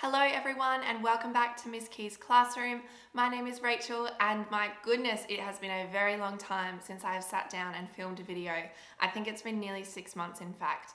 Hello everyone and welcome back to Miss Key's Classroom. My name is Rachel and my goodness, it has been a very long time since I have sat down and filmed a video. I think it's been nearly 6 months in fact.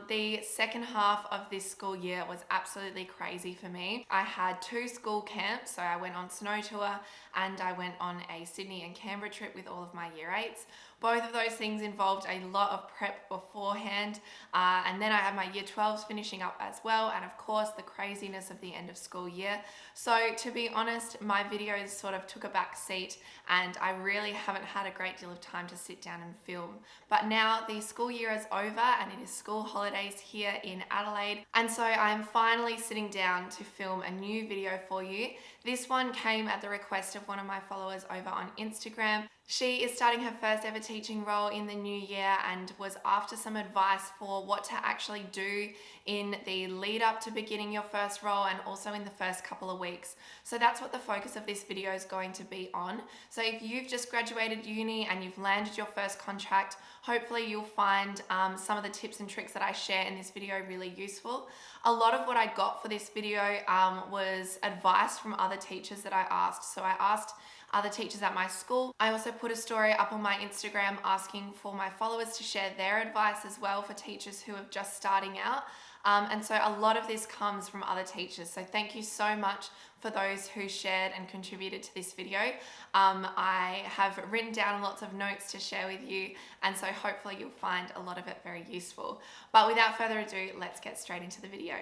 The second half of this school year was absolutely crazy for me. I had 2 school camps, so I went on snow tour and I went on a Sydney and Canberra trip with all of my year 8s. Both of those things involved a lot of prep beforehand, and then I had my year 12s finishing up as well, and of course the craziness of the end of school year. So to be honest, my videos sort of took a back seat and I really haven't had a great deal of time to sit down and film. But now the school year is over and it is school holidays here in Adelaide, and so I'm finally sitting down to film a new video for you. This one came at the request of one of my followers over on Instagram. She is starting her first ever teaching role in the new year and was after some advice for what to actually do in the lead up to beginning your first role and also in the first couple of weeks. So that's what the focus of this video is going to be on. So if you've just graduated uni and you've landed your first contract, hopefully you'll find some of the tips and tricks that I share in this video really useful. A lot of what I got for this video was advice from other teachers that I asked. So I asked other teachers at my school. I also put a story up on my Instagram asking for my followers to share their advice as well for teachers who are just starting out. And so a lot of this comes from other teachers. So thank you so much for those who shared and contributed to this video. I have written down lots of notes to share with you, and so hopefully you'll find a lot of it very useful. But without further ado, let's get straight into the video.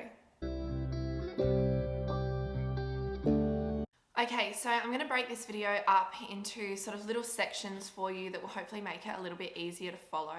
Okay, so I'm going to break this video up into sort of little sections for you that will hopefully make it a little bit easier to follow.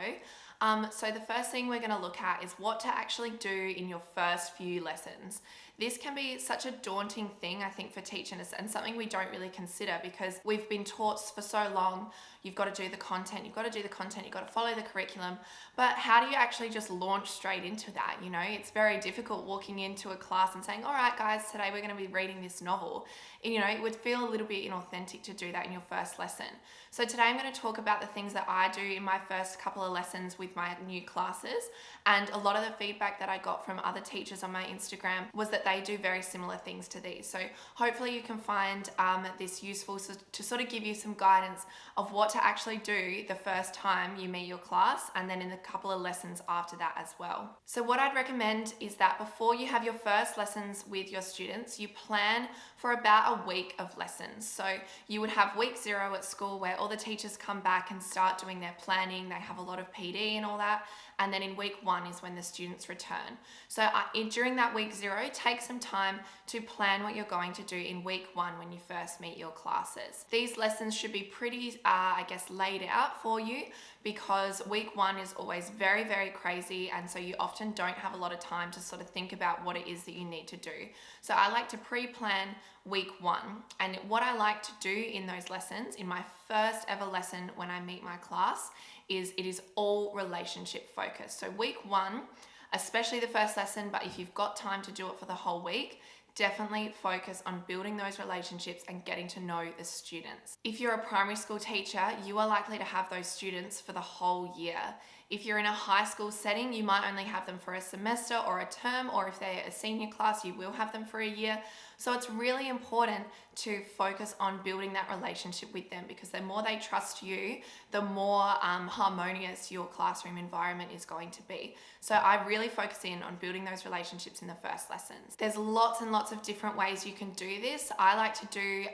So the first thing we're going to look at is what to actually do in your first few lessons. This can be such a daunting thing, I think, for teachers, and something we don't really consider because we've been taught for so long, you've got to do the content, you've got to follow the curriculum. But how do you actually just launch straight into that? You know, it's very difficult walking into a class and saying, all right, guys, today we're going to be reading this novel. And, you know, it would feel a little bit inauthentic to do that in your first lesson. So today I'm going to talk about the things that I do in my first couple of lessons with my new classes. And a lot of the feedback that I got from other teachers on my Instagram was that they do very similar things to these. So hopefully you can find this useful to sort of give you some guidance of what to actually do the first time you meet your class and then in the couple of lessons after that as well. So what I'd recommend is that before you have your first lessons with your students, you plan for about a week of lessons. So you would have week 0 at school where all the teachers come back and start doing their planning. They have a lot of PD and all that. And then in week 1 is when the students return. So during that week 0, take some time to plan what you're going to do in week 1 when you first meet your classes. These lessons should be pretty, laid out for you because week 1 is always very, very crazy. And so you often don't have a lot of time to sort of think about what it is that you need to do. So I like to pre-plan week 1. And what I like to do in those lessons, in my first ever lesson when I meet my class, is it is all relationship focused. So week 1, especially the first lesson, but if you've got time to do it for the whole week, definitely focus on building those relationships and getting to know the students. If you're a primary school teacher, you are likely to have those students for the whole year. If you're in a high school setting, you might only have them for a semester or a term, or if they're a senior class, you will have them for a year. So it's really important to focus on building that relationship with them because the more they trust you, the more harmonious your classroom environment is going to be. So I really focus in on building those relationships in the first lessons. There's lots and lots of different ways you can do this. I like to do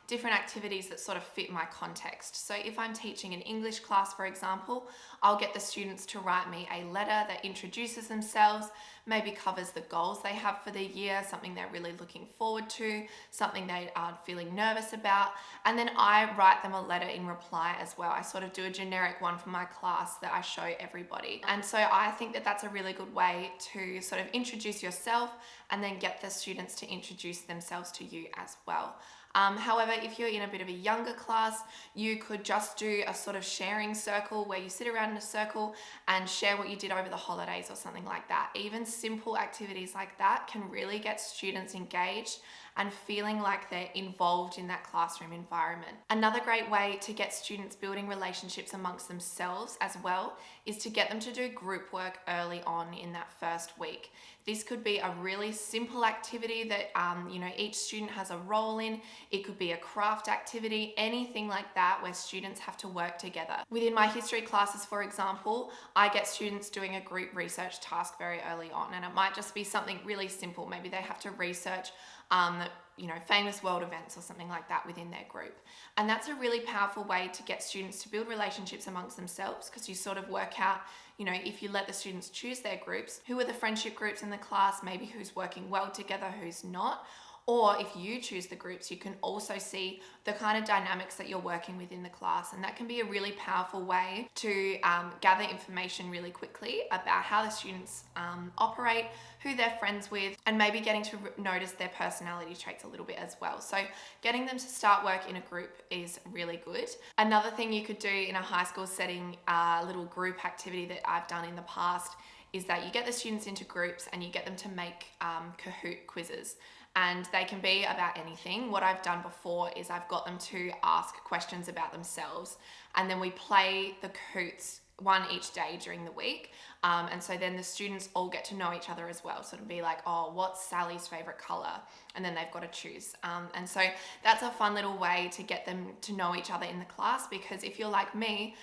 different activities that sort of fit my context. So if I'm teaching an English class, for example, I'll get the students to write me a letter that introduces themselves, maybe covers the goals they have for the year, something they're really looking forward to, something they are feeling nervous about, and then I write them a letter in reply as well. I sort of do a generic one for my class that I show everybody. And so I think that that's a really good way to sort of introduce yourself and then get the students to introduce themselves to you as well. However, if you're in a bit of a younger class, you could just do a sort of sharing circle where you sit around in a circle and share what you did over the holidays or something like that. Even simple activities like that can really get students engaged and feeling like they're involved in that classroom environment. Another great way to get students building relationships amongst themselves as well is to get them to do group work early on in that first week. This could be a really simple activity that each student has a role in. It could be a craft activity, anything like that where students have to work together. Within my history classes, for example, I get students doing a group research task very early on, and it might just be something really simple. Maybe they have to research famous world events or something like that within their group. And that's a really powerful way to get students to build relationships amongst themselves, because you sort of work out, if you let the students choose their groups, who are the friendship groups in the class, maybe who's working well together, who's not. Or if you choose the groups, you can also see the kind of dynamics that you're working with in the class. And that can be a really powerful way to gather information really quickly about how the students operate, who they're friends with, and maybe getting to notice their personality traits a little bit as well. So getting them to start work in a group is really good. Another thing you could do in a high school setting, a little group activity that I've done in the past, is that you get the students into groups and you get them to make Kahoot quizzes. And they can be about anything. What I've done before is I've got them to ask questions about themselves, and then we play the Kahoots one each day during the week. And so then the students all get to know each other as well. So it'll be like, oh, what's Sally's favorite color? And then they've got to choose. And so that's a fun little way to get them to know each other in the class, because if you're like me,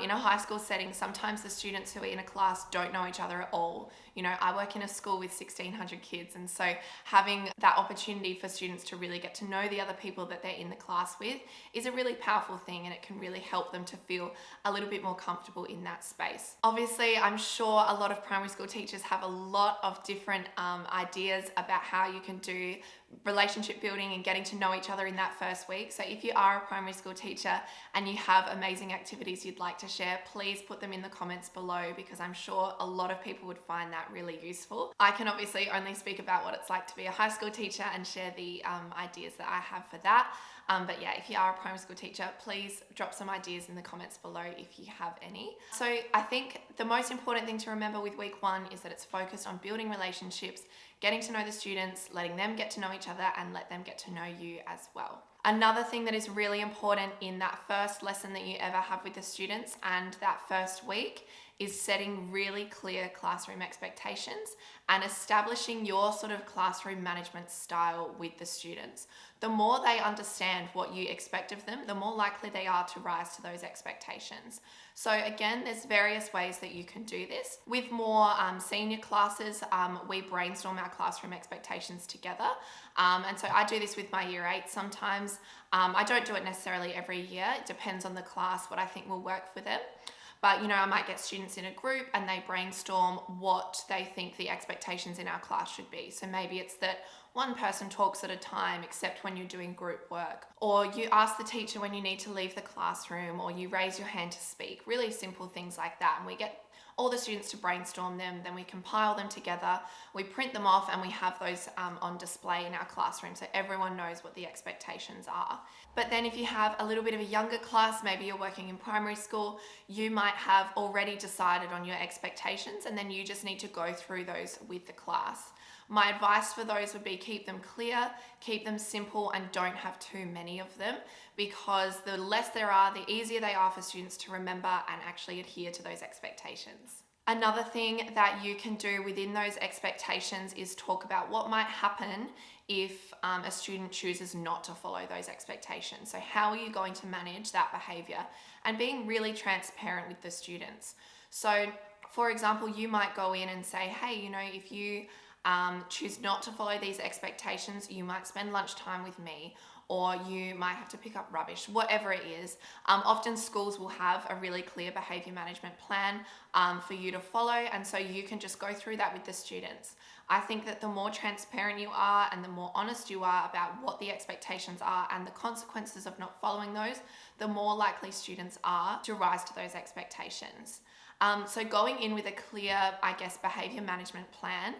in a high school setting, sometimes the students who are in a class don't know each other at all. I work in a school with 1,600 kids, and so having that opportunity for students to really get to know the other people that they're in the class with is a really powerful thing, and it can really help them to feel a little bit more comfortable in that space. Obviously, I'm sure a lot of primary school teachers have a lot of different ideas about how you can do relationship building and getting to know each other in that first week. So if you are a primary school teacher and you have amazing activities you'd like to share, please put them in the comments below, because I'm sure a lot of people would find that really useful. I can obviously only speak about what it's like to be a high school teacher and share the ideas that I have for that. But yeah, if you are a primary school teacher, please drop some ideas in the comments below if you have any. So I think the most important thing to remember with week 1 is that it's focused on building relationships, getting to know the students, letting them get to know each other, and let them get to know you as well. Another thing that is really important in that first lesson that you ever have with the students and that first week is setting really clear classroom expectations and establishing your sort of classroom management style with the students. The more they understand what you expect of them, the more likely they are to rise to those expectations. So again, there's various ways that you can do this. With more senior classes, we brainstorm our classroom expectations together. And so I do this with my year 8 sometimes. I don't do it necessarily every year. It depends on the class, what I think will work for them. But I might get students in a group and they brainstorm what they think the expectations in our class should be. So maybe it's that one person talks at a time, except when you're doing group work. Or you ask the teacher when you need to leave the classroom, or you raise your hand to speak. Really simple things like that. And we get all the students to brainstorm them, then we compile them together, we print them off, and we have those on display in our classroom so everyone knows what the expectations are. But then if you have a little bit of a younger class, maybe you're working in primary school, you might have already decided on your expectations, and then you just need to go through those with the class. My advice for those would be keep them clear, keep them simple, and don't have too many of them, because the less there are, the easier they are for students to remember and actually adhere to those expectations. Another thing that you can do within those expectations is talk about what might happen if a student chooses not to follow those expectations. So how are you going to manage that behavior, and being really transparent with the students. So for example, you might go in and say, hey, if you choose not to follow these expectations, you might spend lunchtime with me, or you might have to pick up rubbish, whatever it is. Often schools will have a really clear behavior management plan for you to follow, and so you can just go through that with the students. I think that the more transparent you are and the more honest you are about what the expectations are and the consequences of not following those, the more likely students are to rise to those expectations. So going in with a clear, behavior management plan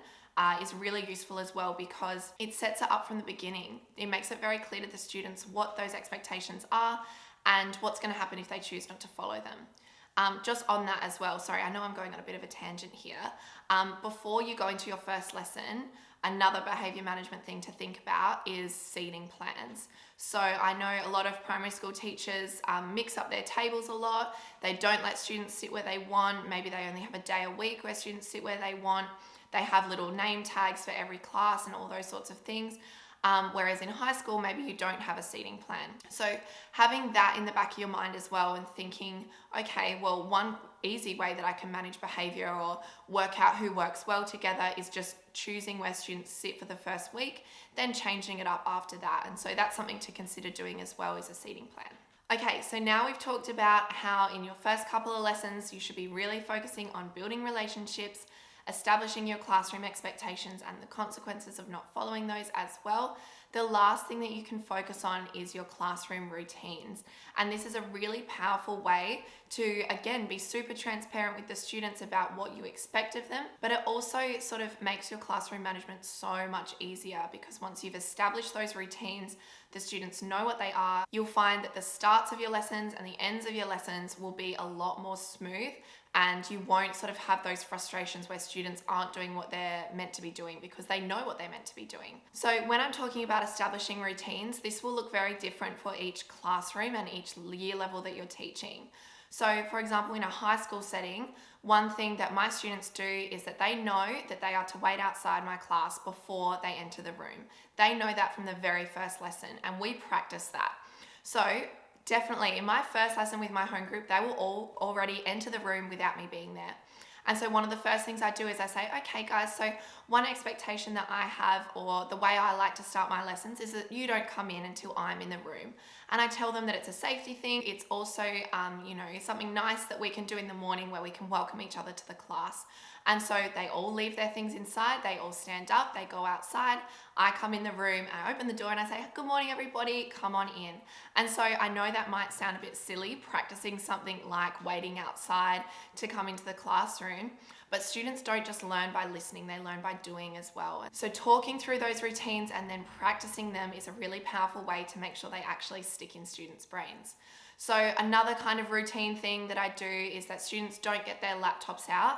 is really useful as well, because it sets it up from the beginning. It makes it very clear to the students what those expectations are and what's going to happen if they choose not to follow them. Just on that as well, sorry, I know I'm going on a bit of a tangent here. Before you go into your first lesson, another behavior management thing to think about is seating plans. So I know a lot of primary school teachers mix up their tables a lot. They don't let students sit where they want. Maybe they only have a day a week where students sit where they want. They have little name tags for every class and all those sorts of things. Whereas in high school, maybe you don't have a seating plan. So having that in the back of your mind as well and thinking, okay, well, one easy way that I can manage behavior or work out who works well together is just choosing where students sit for the first week, then changing it up after that. And so that's something to consider doing as well, is a seating plan. Okay, so now we've talked about how in your first couple of lessons, you should be really focusing on building relationships, establishing your classroom expectations and the consequences of not following those as well. The last thing that you can focus on is your classroom routines. And this is a really powerful way to, again, be super transparent with the students about what you expect of them. But it also sort of makes your classroom management so much easier, because once you've established those routines, the students know what they are. You'll find that the starts of your lessons and the ends of your lessons will be a lot more smooth, and you won't sort of have those frustrations where students aren't doing what they're meant to be doing because they know what they're meant to be doing. So when I'm talking about establishing routines, this will look very different for each classroom and each year level that you're teaching. So for example, in a high school setting, one thing that my students do is that they know that they are to wait outside my class before they enter the room. They know that from the very first lesson, and we practice that. So definitely in my first lesson with my home group, they will all already enter the room without me being there. And so one of the first things I do is I say, okay guys, so one expectation that I have, or the way I like to start my lessons, is that you don't come in until I'm in the room. And I tell them that it's a safety thing. It's also, something nice that we can do in the morning where we can welcome each other to the class. And so they all leave their things inside, they all stand up, they go outside. I come in the room, I open the door and I say, good morning everybody, come on in. And so I know that might sound a bit silly, practicing something like waiting outside to come into the classroom, but students don't just learn by listening, they learn by doing as well. So talking through those routines and then practicing them is a really powerful way to make sure they actually stick in students' brains. So another kind of routine thing that I do is that students don't get their laptops out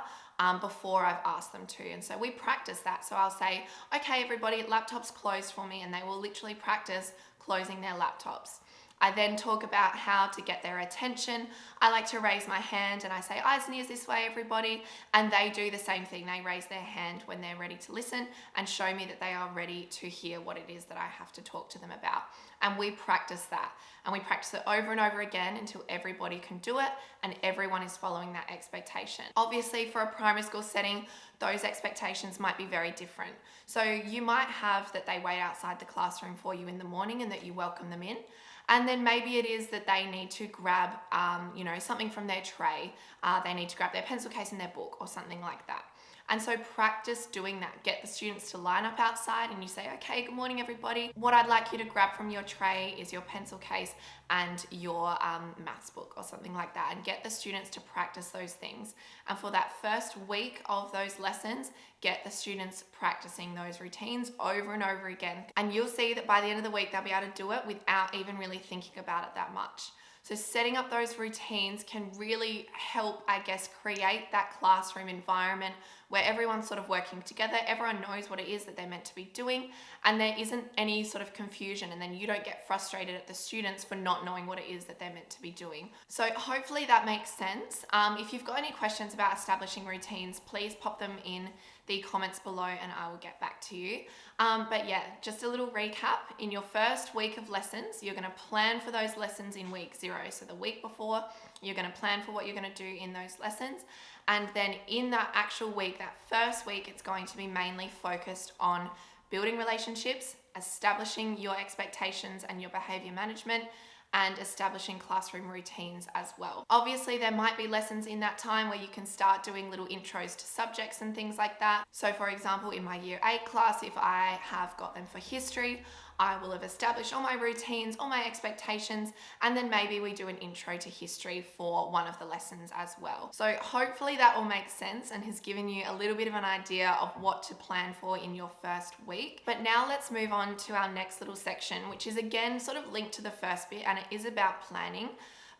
before I've asked them to. And so we practice that. So I'll say, okay, everybody, laptops closed for me, and they will literally practice closing their laptops. I then talk about how to get their attention. I like to raise my hand and I say, eyes and ears this way, everybody. And they do the same thing. They raise their hand when they're ready to listen and show me that they are ready to hear what it is that I have to talk to them about. And we practice that. And we practice it over and over again until everybody can do it and everyone is following that expectation. Obviously, for a primary school setting, those expectations might be very different. So you might have that they wait outside the classroom for you in the morning and that you welcome them in. And then maybe it is that they need to grab, something from their tray. They need to grab their pencil case and their book or something like that. And so practice doing that. Get the students to line up outside and you say, okay, good morning, everybody. What I'd like you to grab from your tray is your pencil case and your maths book or something like that, and get the students to practice those things. And for that first week of those lessons, get the students practicing those routines over and over again. And you'll see that by the end of the week, they'll be able to do it without even really thinking about it that much. So setting up those routines can really help, create that classroom environment where everyone's sort of working together, everyone knows what it is that they're meant to be doing, and there isn't any sort of confusion, and then you don't get frustrated at the students for not knowing what it is that they're meant to be doing. So hopefully that makes sense. If you've got any questions about establishing routines, please pop them in the comments below and I will get back to you. But yeah, just a little recap. In your first week of lessons, you're going to plan for those lessons in week 0. So the week before, you're going to plan for what you're going to do in those lessons. And then in that actual week, that first week, it's going to be mainly focused on building relationships, establishing your expectations and your behavior management, and establishing classroom routines as well. Obviously, there might be lessons in that time where you can start doing little intros to subjects and things like that. So for example, in my year 8 class, if I have got them for history, I will have established all my routines, all my expectations, and then maybe we do an intro to history for one of the lessons as well. So hopefully that all makes sense and has given you a little bit of an idea of what to plan for in your first week. But now let's move on to our next little section, which is again sort of linked to the first bit, and it is about planning.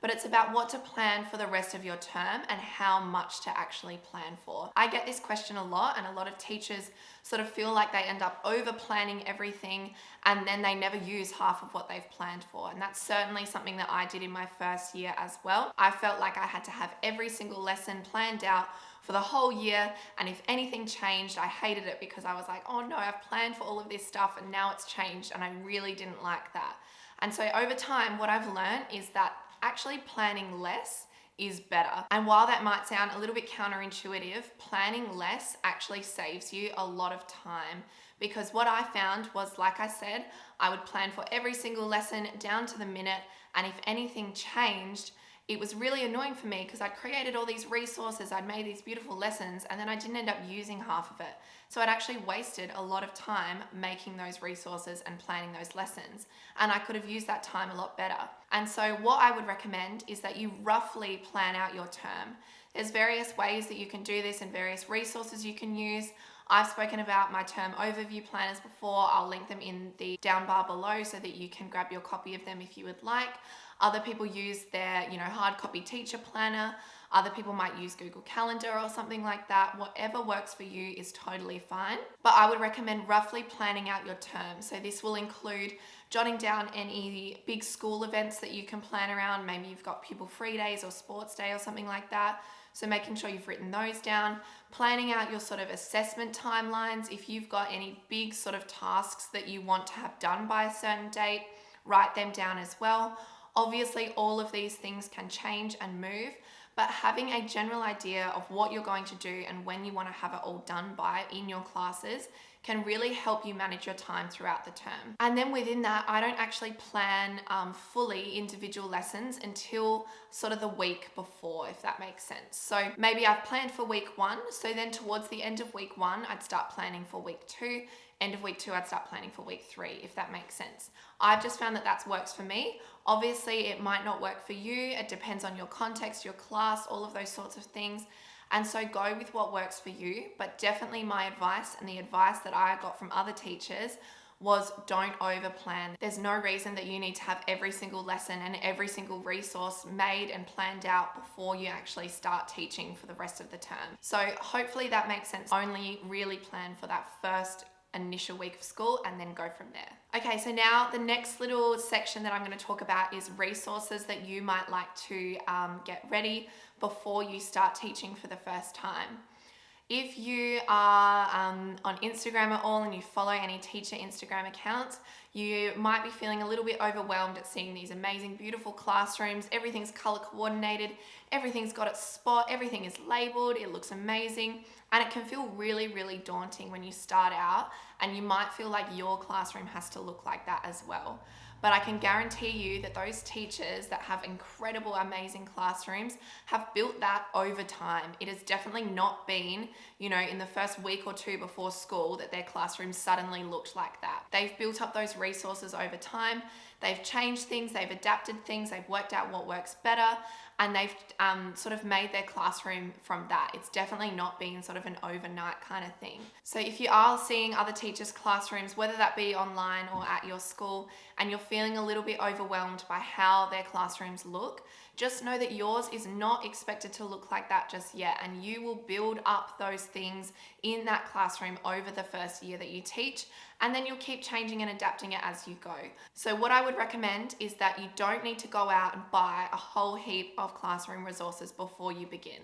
But it's about what to plan for the rest of your term and how much to actually plan for. I get this question a lot, and a lot of teachers sort of feel like they end up over planning everything and then they never use half of what they've planned for. And that's certainly something that I did in my first year as well. I felt like I had to have every single lesson planned out for the whole year, and if anything changed, I hated it because I was like, oh no, I've planned for all of this stuff and now it's changed and I really didn't like that. And so over time, what I've learned is that actually planning less is better. And while that might sound a little bit counterintuitive, planning less actually saves you a lot of time, because what I found was, like I said, I would plan for every single lesson down to the minute, and if anything changed, it was really annoying for me because I'd created all these resources, I'd made these beautiful lessons, and then I didn't end up using half of it. So I'd actually wasted a lot of time making those resources and planning those lessons, and I could have used that time a lot better. And so what I would recommend is that you roughly plan out your term. There's various ways that you can do this and various resources you can use. I've spoken about my term overview planners before. I'll link them in the down bar below so that you can grab your copy of them if you would like. Other people use their, hard copy teacher planner. Other people might use Google Calendar or something like that. Whatever works for you is totally fine. But I would recommend roughly planning out your term. So this will include jotting down any big school events that you can plan around. Maybe you've got pupil free days or sports day or something like that. So making sure you've written those down, planning out your sort of assessment timelines. If you've got any big sort of tasks that you want to have done by a certain date, write them down as well. Obviously, all of these things can change and move, but having a general idea of what you're going to do and when you want to have it all done by in your classes can really help you manage your time throughout the term. And then within that, I don't actually plan fully individual lessons until sort of the week before, if that makes sense. So maybe I've planned for week 1, so then towards the end of week 1, I'd start planning for week 2. End of week 2, I'd start planning for week 3, if that makes sense. I've just found that works for me. Obviously, it might not work for you. It depends on your context, your class, all of those sorts of things. And so go with what works for you. But definitely my advice, and the advice that I got from other teachers, was don't over plan. There's no reason that you need to have every single lesson and every single resource made and planned out before you actually start teaching for the rest of the term. So hopefully that makes sense. Only really plan for that first initial week of school and then go from there. Okay, so now the next little section that I'm going to talk about is resources that you might like to get ready before you start teaching for the first time. If you are on Instagram at all and you follow any teacher Instagram accounts, you might be feeling a little bit overwhelmed at seeing these amazing, beautiful classrooms. Everything's color coordinated, everything's got its spot, everything is labeled, it looks amazing. And it can feel really, really daunting when you start out, and you might feel like your classroom has to look like that as well. But I can guarantee you that those teachers that have incredible, amazing classrooms have built that over time. It has definitely not been, in the first week or 2 before school that their classroom suddenly looked like that. They've built up those resources over time. They've changed things, they've adapted things, they've worked out what works better, and they've sort of made their classroom from that. It's definitely not been sort of an overnight kind of thing. So if you are seeing other teachers' classrooms, whether that be online or at your school, and you're feeling a little bit overwhelmed by how their classrooms look, just know that yours is not expected to look like that just yet, and you will build up those things in that classroom over the first year that you teach, and then you'll keep changing and adapting it as you go. So what I would recommend is that you don't need to go out and buy a whole heap of classroom resources before you begin.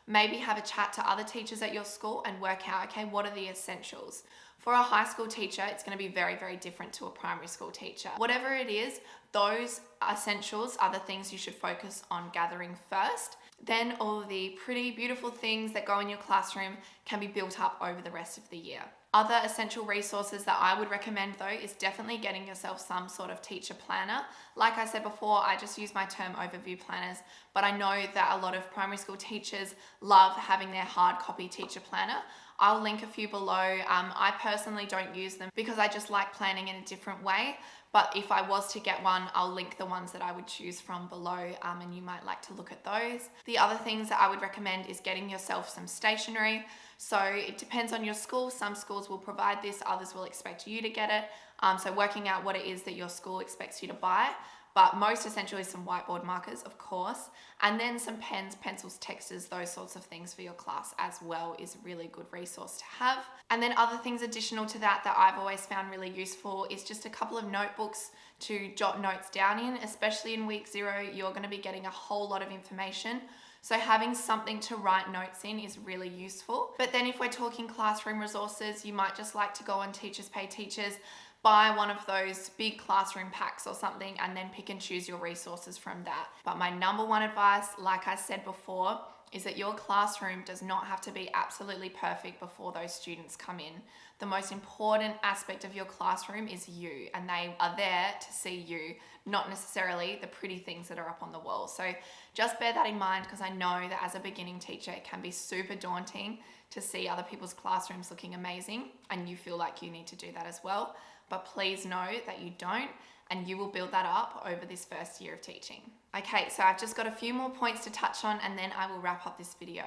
Maybe have a chat to other teachers at your school and work out, okay, what are the essentials? For a high school teacher, it's going to be very, very different to a primary school teacher. Whatever it is, those essentials are the things you should focus on gathering first. Then all of the pretty, beautiful things that go in your classroom can be built up over the rest of the year. Other essential resources that I would recommend though is definitely getting yourself some sort of teacher planner. Like I said before, I just use my term overview planners, but I know that a lot of primary school teachers love having their hard copy teacher planner. I'll link a few below. I personally don't use them because I just like planning in a different way. But if I was to get one, I'll link the ones that I would choose from below, and you might like to look at those. The other things that I would recommend is getting yourself some stationery. So it depends on your school. Some schools will provide this, others will expect you to get it. So working out what it is that your school expects you to buy. But most essentially some whiteboard markers, of course, and then some pens, pencils, texters, those sorts of things for your class as well is a really good resource to have. And then other things additional to that I've always found really useful is just a couple of notebooks to jot notes down in, especially in week 0, you're going to be getting a whole lot of information. So having something to write notes in is really useful. But then if we're talking classroom resources, you might just like to go on Teachers Pay Teachers, buy one of those big classroom packs or something, and then pick and choose your resources from that. But my number one advice, like I said before, is that your classroom does not have to be absolutely perfect before those students come in. The most important aspect of your classroom is you, and they are there to see you, not necessarily the pretty things that are up on the wall. So just bear that in mind, because I know that as a beginning teacher, it can be super daunting to see other people's classrooms looking amazing, and you feel like you need to do that as well. But please know that you don't, and you will build that up over this first year of teaching. Okay, so I've just got a few more points to touch on, and then I will wrap up this video.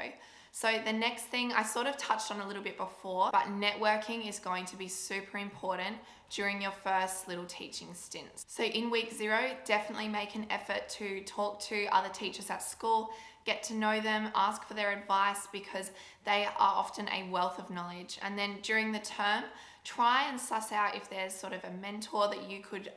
So the next thing I sort of touched on a little bit before, but networking is going to be super important during your first little teaching stints. So in week 0, definitely make an effort to talk to other teachers at school, get to know them, ask for their advice, because they are often a wealth of knowledge. And then during the term, try and suss out if there's sort of a mentor that you could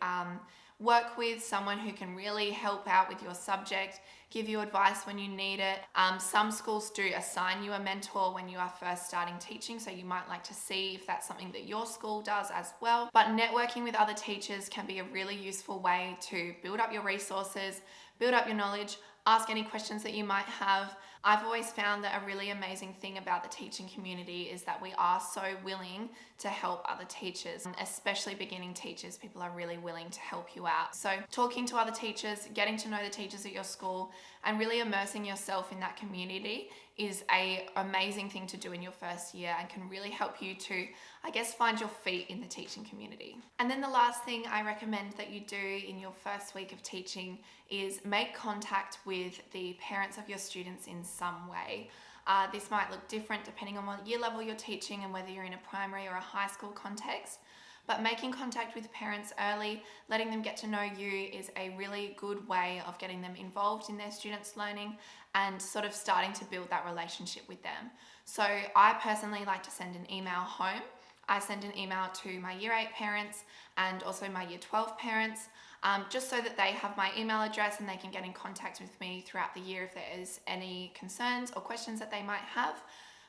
work with, someone who can really help out with your subject, give you advice when you need it. Some schools do assign you a mentor when you are first starting teaching, so you might like to see if that's something that your school does as well. But networking with other teachers can be a really useful way to build up your resources, build up your knowledge, ask any questions that you might have. I've always found that a really amazing thing about the teaching community is that we are so willing to help other teachers, especially beginning teachers. People are really willing to help you out. So talking to other teachers, getting to know the teachers at your school, and really immersing yourself in that community is an amazing thing to do in your first year, and can really help you to, I guess, find your feet in the teaching community. And then the last thing I recommend that you do in your first week of teaching is make contact with the parents of your students in some way. This might look different depending on what year level you're teaching and whether you're in a primary or a high school context. But making contact with parents early, letting them get to know you, is a really good way of getting them involved in their students' learning and sort of starting to build that relationship with them. So I personally like to send an email home. I send an email to my year 8 parents and also my year 12 parents, just so that they have my email address and they can get in contact with me throughout the year if there is any concerns or questions that they might have.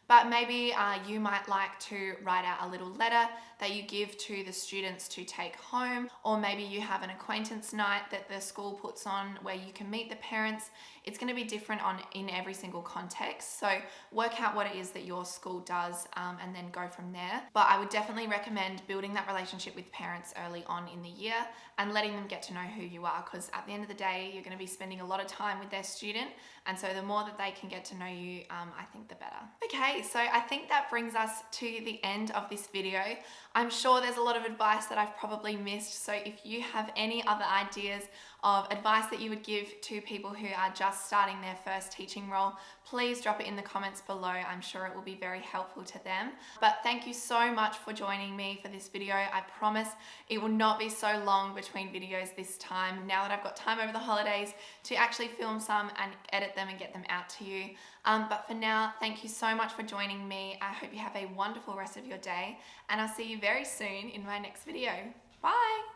But maybe you might like to write out a little letter that you give to the students to take home, or maybe you have an acquaintance night that the school puts on where you can meet the parents. It's going to be different in every single context, so work out what it is that your school does and then go from there. But I would definitely recommend building that relationship with parents early on in the year and letting them get to know who you are, because at the end of the day, you're going to be spending a lot of time with their student, and so the more that they can get to know you, I think the better. Okay, so I think that brings us to the end of this video. I'm sure there's a lot of advice that I've probably missed, so if you have any other ideas of advice that you would give to people who are just starting their first teaching role, please drop it in the comments below. I'm sure it will be very helpful to them. But thank you so much for joining me for this video. I promise it will not be so long between videos this time, now that I've got time over the holidays to actually film some and edit them and get them out to you. But for now, thank you so much for joining me. I hope you have a wonderful rest of your day, and I'll see you very soon in my next video. Bye!